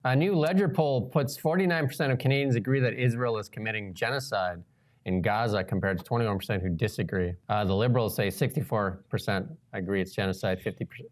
A new Ledger poll puts 49% of Canadians agree that Israel is committing genocide in Gaza compared to 21% who disagree. The Liberals say 64% agree it's genocide,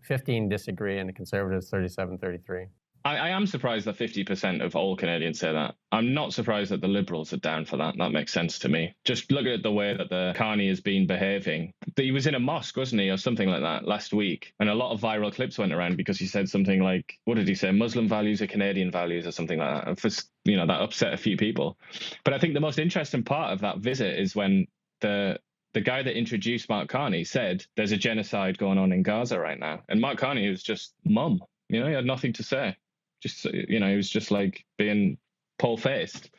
15 disagree, and the Conservatives 37-33. I am surprised that 50% of all Canadians say that. I'm not surprised that the Liberals are down for that. That makes sense to me. Just look at the way that the Carney has been behaving. He was in a mosque, wasn't he, or something like that last week. And a lot of viral clips went around because he said something like, what did he say? Muslim values are Canadian values or something like that. And for, that upset a few people. But I think the most interesting part of that visit is when the guy that introduced Mark Carney said there's a genocide going on in Gaza right now. And Mark Carney was just mum. He had nothing to say. He was just like being pole-faced.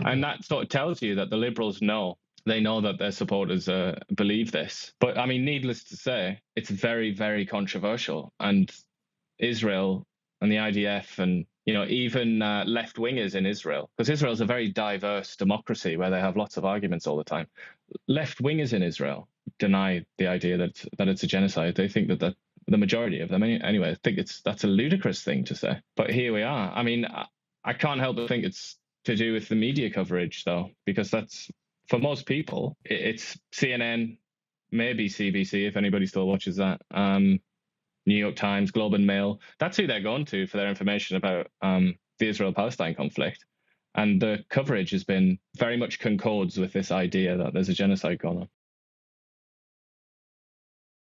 And that sort of tells you that the Liberals know. They know that their supporters believe this. But, I mean, needless to say, it's very, very controversial. And Israel and the IDF and, even left-wingers in Israel, because Israel is a very diverse democracy where they have lots of arguments all the time. Left-wingers in Israel deny the idea that it's a genocide. They think that the majority of them, anyway, I think that's a ludicrous thing to say. But here we are. I mean, I can't help but think it's to do with the media coverage, though, because that's, for most people, it's CNN, maybe CBC, if anybody still watches that, New York Times, Globe and Mail. That's who they're going to for their information about the Israel-Palestine conflict. And the coverage has been very much concords with this idea that there's a genocide going on.